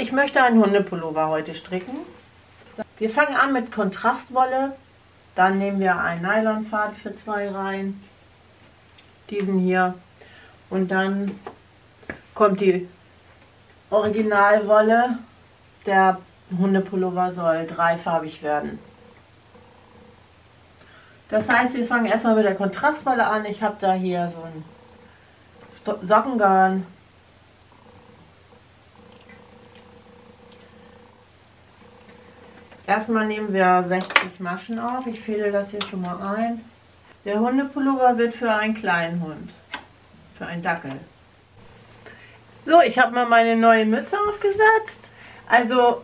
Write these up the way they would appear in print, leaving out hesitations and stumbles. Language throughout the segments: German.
Ich möchte einen Hundepullover heute stricken. Wir fangen an mit Kontrastwolle. Dann nehmen wir einen Nylonfaden für 2 Reihen. Diesen hier. Und dann kommt die Originalwolle. Der Hundepullover soll dreifarbig werden. Das heißt, wir fangen erstmal mit der Kontrastwolle an. Ich habe da hier so ein Sockengarn. Erstmal nehmen wir 60 Maschen auf. Ich fädel das hier schon mal ein. Der Hundepullover wird für einen kleinen Hund, für einen Dackel. So, ich habe mal meine neue Mütze aufgesetzt. Also,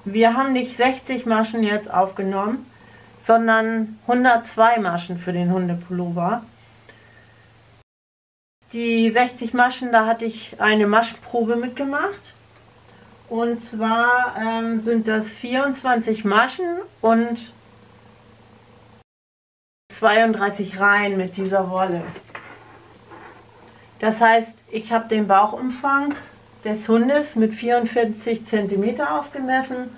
wir haben nicht 60 Maschen jetzt aufgenommen, sondern 102 Maschen für den Hundepullover. Die 60 Maschen, da hatte ich eine Maschenprobe mitgemacht. Und zwar sind das 24 Maschen und 32 Reihen mit dieser Wolle. Das heißt, ich habe den Bauchumfang des Hundes mit 44 cm ausgemessen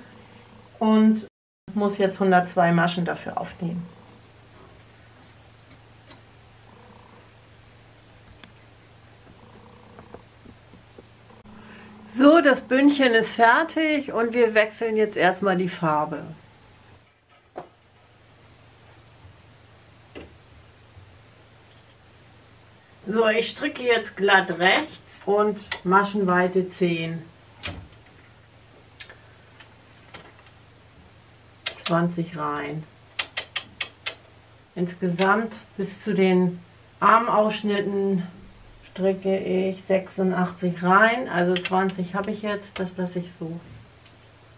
und muss jetzt 102 Maschen dafür aufnehmen. So, das Bündchen ist fertig und wir wechseln jetzt erstmal die Farbe. So, ich stricke jetzt glatt rechts und Maschenweite 10. 20 Reihen. Insgesamt bis zu den Armausschnitten stricke ich 86 Reihen, also 20 habe ich jetzt, das lasse ich so.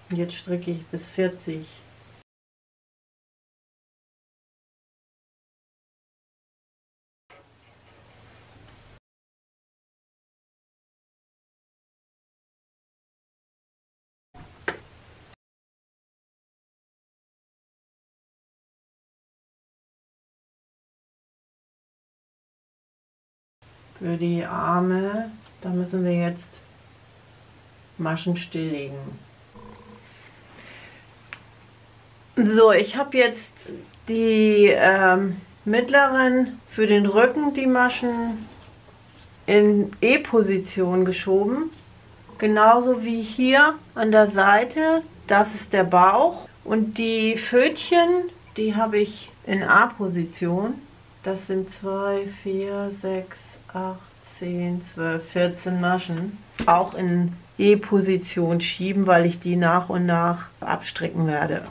Und jetzt stricke ich bis 40. Für die Arme, da müssen wir jetzt Maschen stilllegen. So, ich habe jetzt die mittleren für den Rücken, die Maschen in E-Position geschoben. Genauso wie hier an der Seite, das ist der Bauch. Und die Pfötchen, die habe ich in A-Position. Das sind 2, 4, 6, 8, 10, 12, 14 Maschen. Auch in E-Position schieben, weil ich die nach und nach abstricken werde.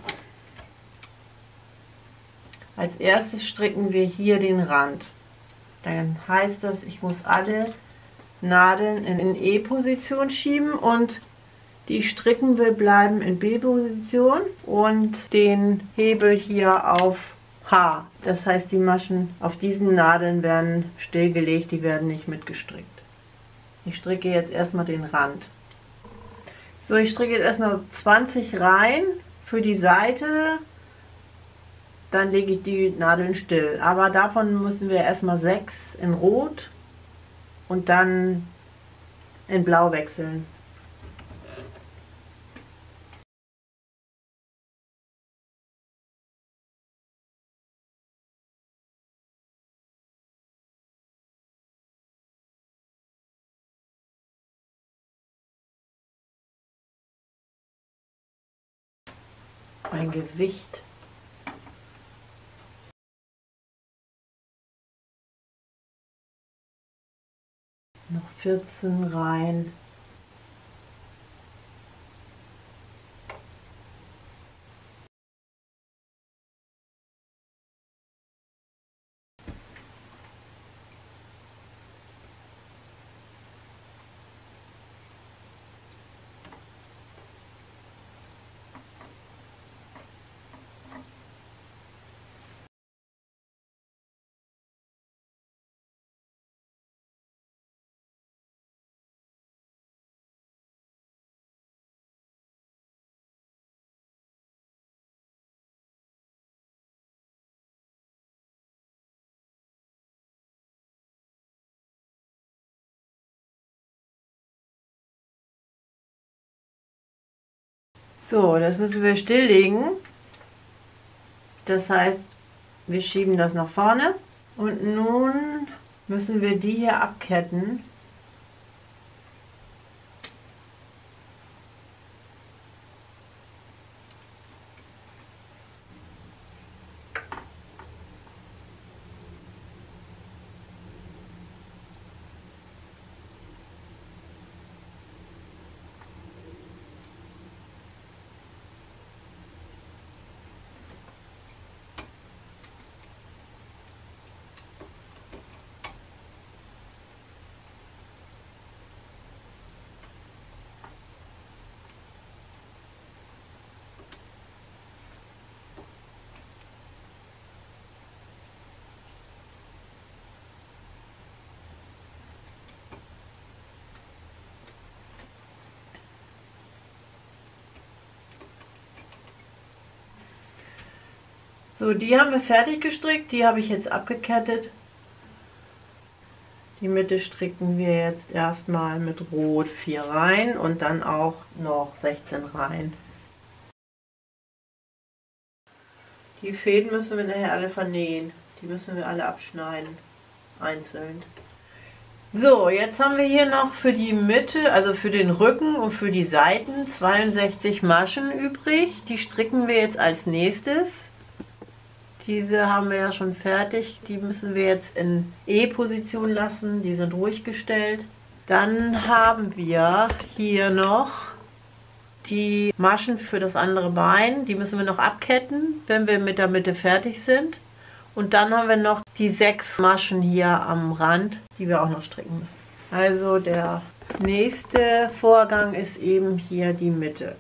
Als erstes stricken wir hier den Rand. Dann heißt das, ich muss alle Nadeln in E-Position schieben und die Stricken will bleiben in B-Position und den Hebel hier auf H. Das heißt, die Maschen auf diesen Nadeln werden stillgelegt, die werden nicht mitgestrickt. Ich stricke jetzt erstmal den Rand. So, ich stricke jetzt erstmal 20 Reihen für die Seite, dann lege ich die Nadeln still. Aber davon müssen wir erstmal 6 in Rot und dann in Blau wechseln. Mein Gewicht. Noch 14 Reihen. So, das müssen wir stilllegen. Das heißt, wir schieben das nach vorne. Und nun müssen wir die hier abketten. So, die haben wir fertig gestrickt, die habe ich jetzt abgekettet. Die Mitte stricken wir jetzt erstmal mit Rot 4 Reihen und dann auch noch 16 Reihen. Die Fäden müssen wir nachher alle vernähen, die müssen wir alle abschneiden, einzeln. So, jetzt haben wir hier noch für die Mitte, also für den Rücken und für die Seiten 62 Maschen übrig. Die stricken wir jetzt als nächstes. Diese haben wir ja schon fertig, die müssen wir jetzt in E-Position lassen, die sind ruhig gestellt. Dann haben wir hier noch die Maschen für das andere Bein, die müssen wir noch abketten, wenn wir mit der Mitte fertig sind. Und dann haben wir noch die 6 Maschen hier am Rand, die wir auch noch stricken müssen. Also der nächste Vorgang ist eben hier die Mitte.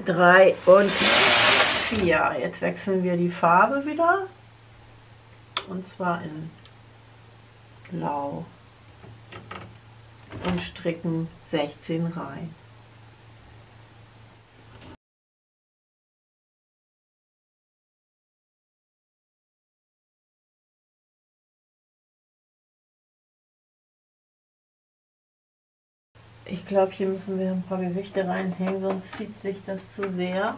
Drei und 4. Jetzt wechseln wir die Farbe wieder. Und zwar in Blau. Und stricken 16 Reihen. Ich glaube, hier müssen wir ein paar Gewichte reinhängen, sonst zieht sich das zu sehr.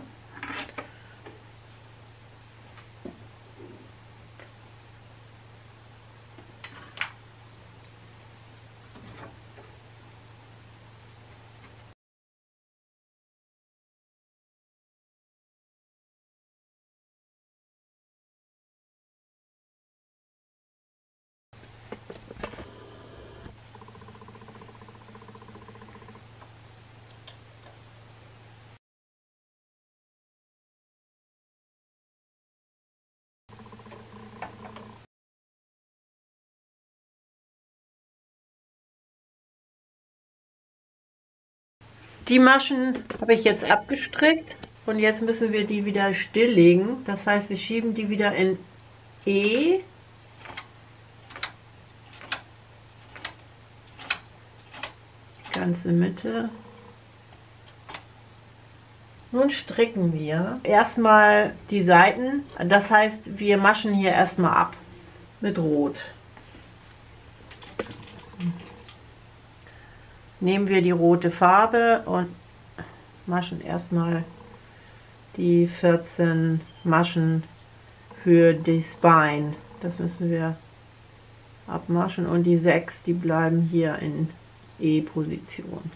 Die Maschen habe ich jetzt abgestrickt und jetzt müssen wir die wieder stilllegen. Das heißt, wir schieben die wieder in E. Ganze Mitte. Nun stricken wir erstmal die Seiten. Das heißt, wir maschen hier erstmal ab mit Rot. Nehmen wir die rote Farbe und maschen erstmal die 14 Maschen für das Bein. Das müssen wir abmaschen und die 6, die bleiben hier in E-Position.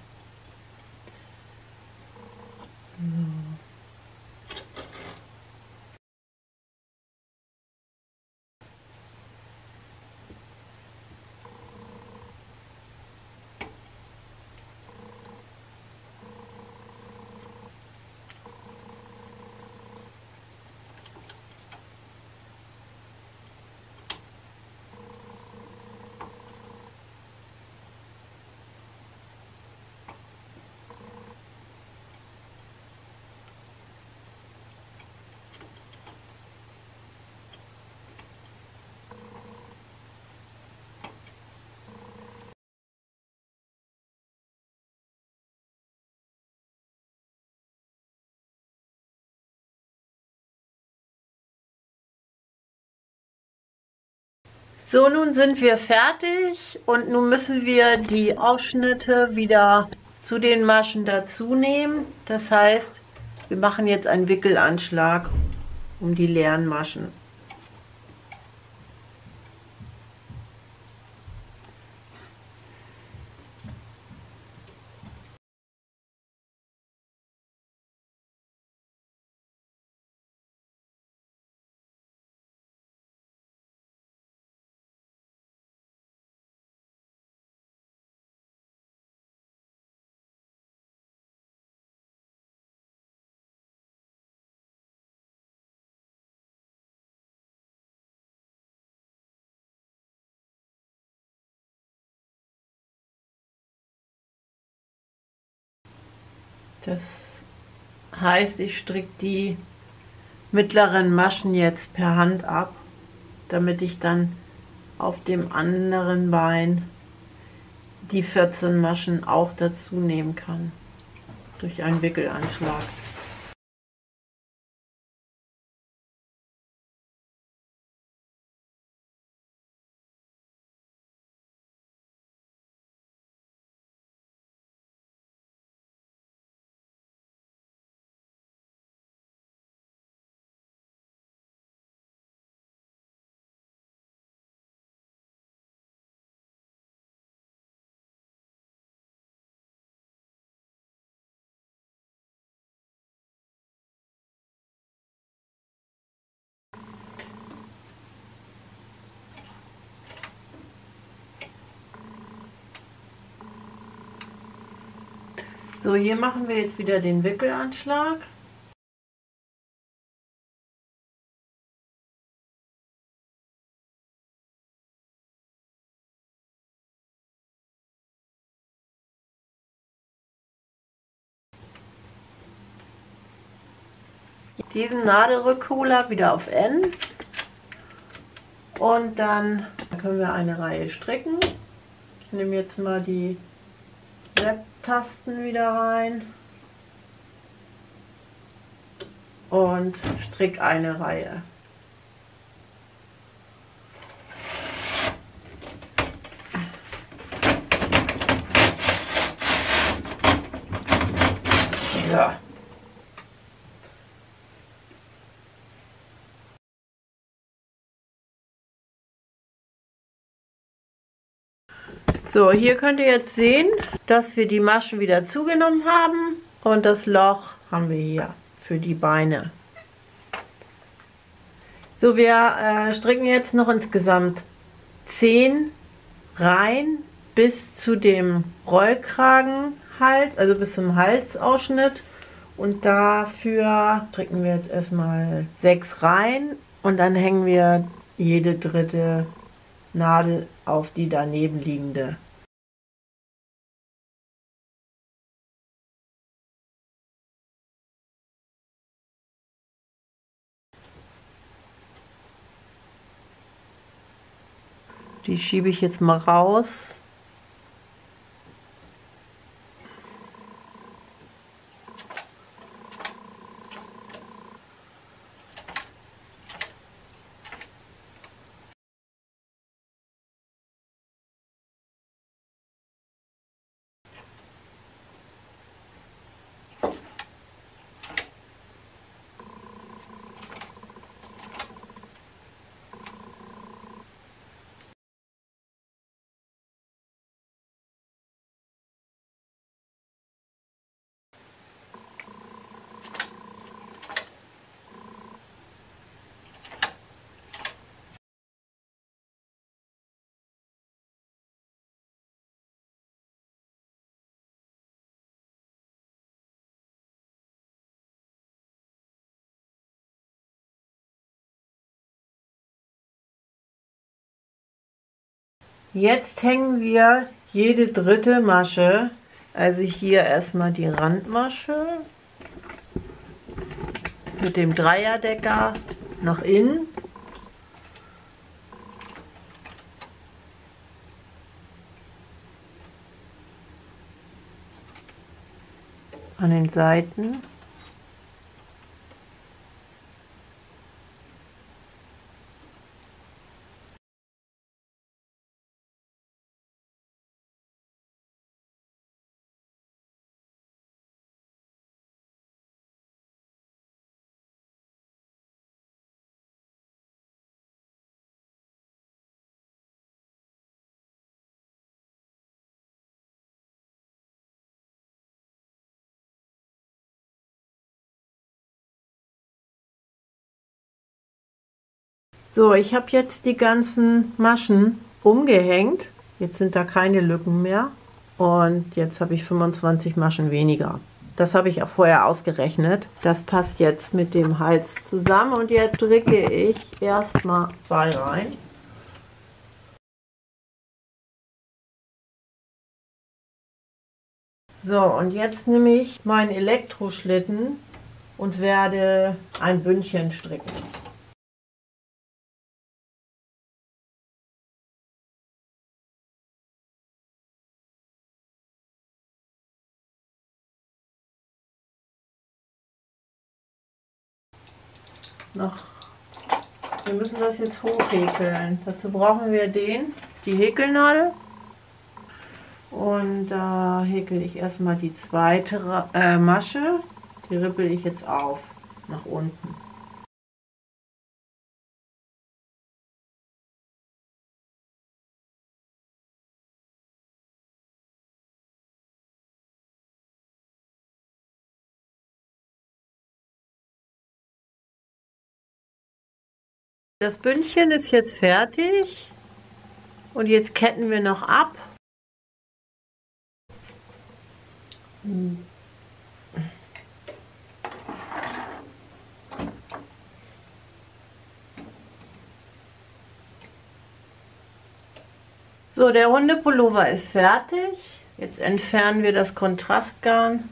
So, nun sind wir fertig und nun müssen wir die Ausschnitte wieder zu den Maschen dazu nehmen. Das heißt, wir machen jetzt einen Wickelanschlag um die leeren Maschen. Das heißt, ich stricke die mittleren Maschen jetzt per Hand ab, damit ich dann auf dem anderen Bein die 14 Maschen auch dazu nehmen kann, durch einen Wickelanschlag. So, hier machen wir jetzt wieder den Wickelanschlag. Diesen Nadelrückholer wieder auf N und dann können wir eine Reihe stricken. Ich nehme jetzt mal die Webtasten wieder rein und stricke eine Reihe. So. So, hier könnt ihr jetzt sehen, dass wir die Maschen wieder zugenommen haben und das Loch haben wir hier für die Beine. So, wir stricken jetzt noch insgesamt 10 Reihen bis zu dem Rollkragenhals, also bis zum Halsausschnitt, und dafür stricken wir jetzt erstmal 6 Reihen und dann hängen wir jede dritte Nadel auf die daneben liegende. Die schiebe ich jetzt mal raus. Jetzt hängen wir jede dritte Masche, also hier erstmal die Randmasche mit dem Dreierdecker nach innen. An den Seiten. So, ich habe jetzt die ganzen Maschen umgehängt. Jetzt sind da keine Lücken mehr. Und jetzt habe ich 25 Maschen weniger. Das habe ich auch vorher ausgerechnet. Das passt jetzt mit dem Hals zusammen. Und jetzt stricke ich erstmal 2 rein. So, und jetzt nehme ich meinen Elektroschlitten und werde ein Bündchen stricken. Wir müssen das jetzt hochhäkeln. Dazu brauchen wir die Häkelnadel. Und da häkel ich erstmal die zweite Masche. Die rippel ich jetzt auf, nach unten. Das Bündchen ist jetzt fertig und jetzt ketten wir noch ab. So, der runde Pullover ist fertig. Jetzt entfernen wir das Kontrastgarn